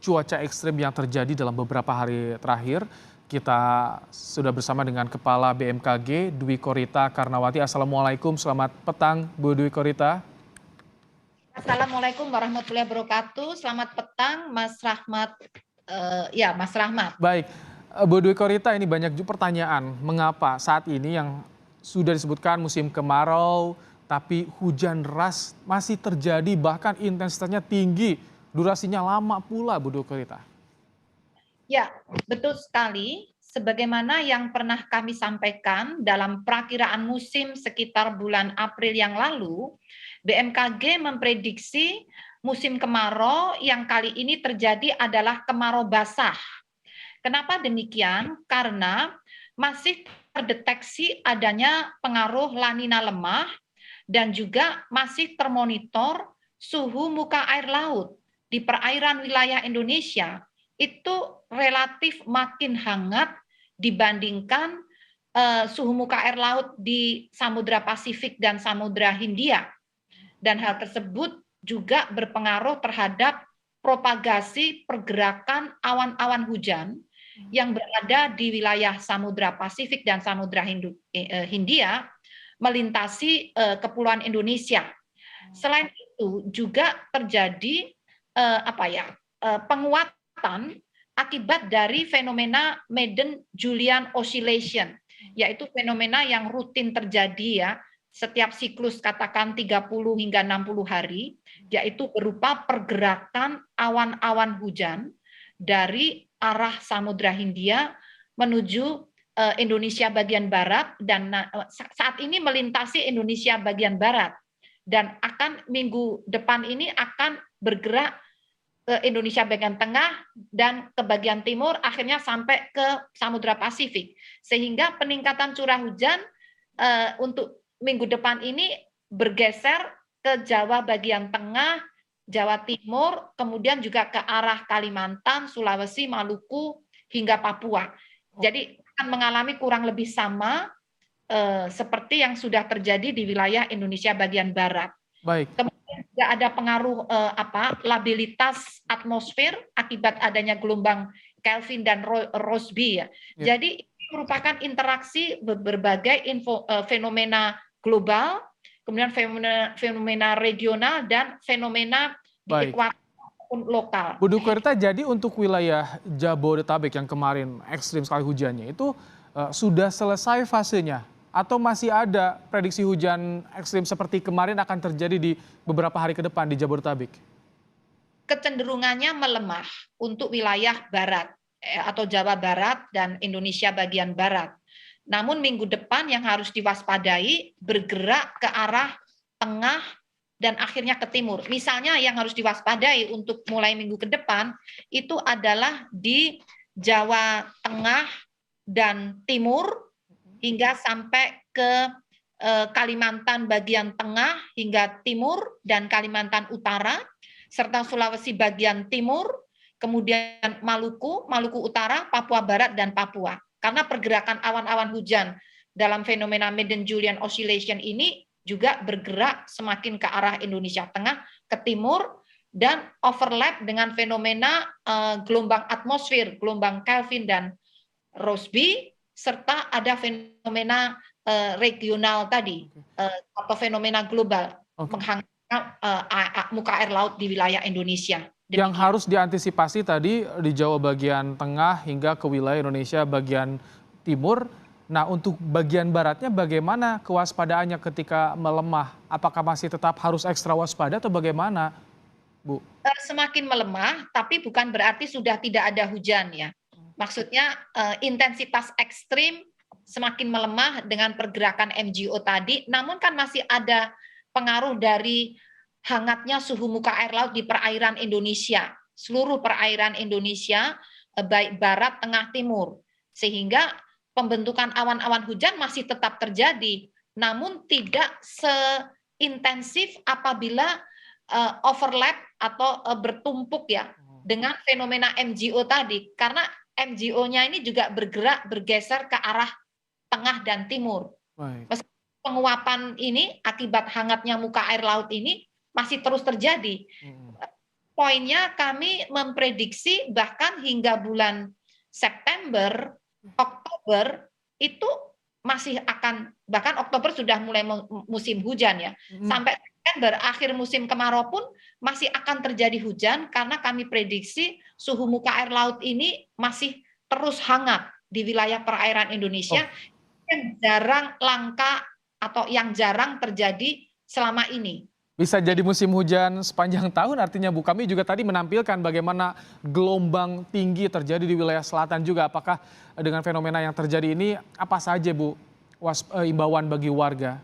cuaca ekstrim yang terjadi dalam beberapa hari terakhir. Kita sudah bersama dengan Kepala BMKG Dwi Korita Karnawati. Assalamualaikum, selamat petang Bu Dwi Korita. Assalamualaikum warahmatullahi wabarakatuh. Selamat petang, Mas Rahmat. Ya, Mas Rahmat. Baik, Bu Dwi Korita, ini banyak juga pertanyaan. Mengapa saat ini yang sudah disebutkan musim kemarau, tapi hujan deras masih terjadi, bahkan intensitasnya tinggi, durasinya lama pula, Bu Dwi Korita? Ya, betul sekali. Sebagaimana yang pernah kami sampaikan dalam perakiraan musim sekitar bulan April yang lalu, BMKG memprediksi musim kemarau yang kali ini terjadi adalah kemarau basah. Kenapa demikian? Karena masih terdeteksi adanya pengaruh La Nina lemah dan juga masih termonitor suhu muka air laut di perairan wilayah Indonesia itu relatif makin hangat dibandingkan suhu muka air laut di Samudra Pasifik dan Samudra Hindia. Dan hal tersebut juga berpengaruh terhadap propagasi pergerakan awan-awan hujan yang berada di wilayah Samudra Pasifik dan Samudra Hindia melintasi kepulauan Indonesia. Selain itu juga terjadi penguatan akibat dari fenomena Madden-Julian Oscillation, yaitu fenomena yang rutin terjadi ya setiap siklus katakan 30 hingga 60 hari, yaitu berupa pergerakan awan-awan hujan dari arah Samudra Hindia menuju Indonesia bagian barat dan saat ini melintasi Indonesia bagian barat dan akan minggu depan ini akan bergerak ke Indonesia bagian tengah dan ke bagian timur akhirnya sampai ke Samudra Pasifik sehingga peningkatan curah hujan untuk minggu depan ini bergeser ke Jawa bagian tengah, Jawa Timur, kemudian juga ke arah Kalimantan, Sulawesi, Maluku hingga Papua. Jadi akan mengalami kurang lebih sama seperti yang sudah terjadi di wilayah Indonesia bagian barat. Baik. Kemudian juga ada pengaruh labilitas atmosfer akibat adanya gelombang Kelvin dan Rossby ya. Jadi ini merupakan interaksi berbagai fenomena global, kemudian fenomena regional dan fenomena di ekuator lokal. Bu Dwi Korita, jadi untuk wilayah Jabodetabek yang kemarin ekstrim sekali hujannya itu sudah selesai fasenya? Atau masih ada prediksi hujan ekstrim seperti kemarin akan terjadi di beberapa hari ke depan di Jabodetabek? Kecenderungannya melemah untuk wilayah barat atau Jawa Barat dan Indonesia bagian barat. Namun minggu depan yang harus diwaspadai bergerak ke arah tengah dan akhirnya ke timur. Misalnya yang harus diwaspadai untuk mulai minggu ke depan itu adalah di Jawa Tengah dan Timur hingga sampai ke Kalimantan bagian tengah hingga timur dan Kalimantan Utara, serta Sulawesi bagian timur, kemudian Maluku, Maluku Utara, Papua Barat, dan Papua. Karena pergerakan awan-awan hujan dalam fenomena Madden-Julian Oscillation ini juga bergerak semakin ke arah Indonesia Tengah, ke timur, dan overlap dengan fenomena gelombang atmosfer, gelombang Kelvin dan Rossby, serta ada fenomena regional tadi, atau fenomena global, menghangatkan muka air laut di wilayah Indonesia. Demikian. Yang harus diantisipasi tadi di Jawa bagian tengah hingga ke wilayah Indonesia bagian timur. Nah, untuk bagian baratnya bagaimana kewaspadaannya ketika melemah? Apakah masih tetap harus ekstra waspada atau bagaimana, Bu? Semakin melemah, tapi bukan berarti sudah tidak ada hujan ya. Maksudnya intensitas ekstrim semakin melemah dengan pergerakan MGO tadi, namun kan masih ada pengaruh dari hangatnya suhu muka air laut di perairan Indonesia, seluruh perairan Indonesia, baik barat, tengah, timur. Sehingga pembentukan awan-awan hujan masih tetap terjadi, namun tidak seintensif apabila overlap atau bertumpuk ya dengan fenomena MGO tadi. Karena MGO-nya ini juga bergeser ke arah tengah dan timur. Meskipun penguapan ini akibat hangatnya muka air laut ini masih terus terjadi. poinnya kami memprediksi bahkan hingga bulan September, Oktober itu masih akan, bahkan Oktober sudah mulai musim hujan ya. Sampai September akhir musim kemarau pun masih akan terjadi hujan karena kami prediksi suhu muka air laut ini masih terus hangat di wilayah perairan Indonesia yang jarang langka atau yang jarang terjadi selama ini. Bisa jadi musim hujan sepanjang tahun, artinya Bu, kami juga tadi menampilkan bagaimana gelombang tinggi terjadi di wilayah selatan juga. Apakah dengan fenomena yang terjadi ini, apa saja Bu imbauan bagi warga?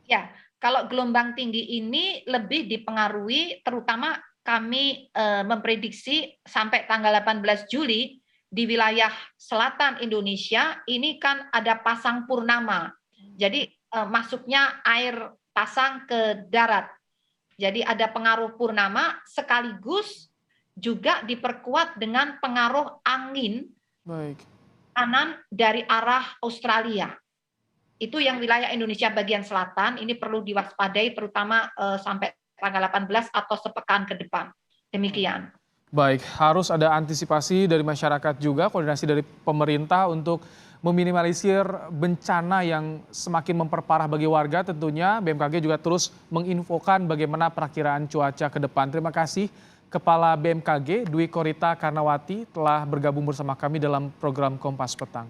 Ya, kalau gelombang tinggi ini lebih dipengaruhi, terutama kami memprediksi sampai tanggal 18 Juli di wilayah selatan Indonesia, ini kan ada pasang purnama. Jadi masuknya air pasang ke darat. Jadi ada pengaruh purnama sekaligus juga diperkuat dengan pengaruh angin kanan dari arah Australia. Itu yang wilayah Indonesia bagian selatan ini perlu diwaspadai terutama sampai tanggal 18 atau sepekan ke depan. Demikian. Baik, harus ada antisipasi dari masyarakat juga, koordinasi dari pemerintah untuk meminimalisir bencana yang semakin memperparah bagi warga. Tentunya BMKG juga terus menginfokan bagaimana perakiraan cuaca ke depan. Terima kasih Kepala BMKG Dwi Korita Karnawati telah bergabung bersama kami dalam program Kompas Petang.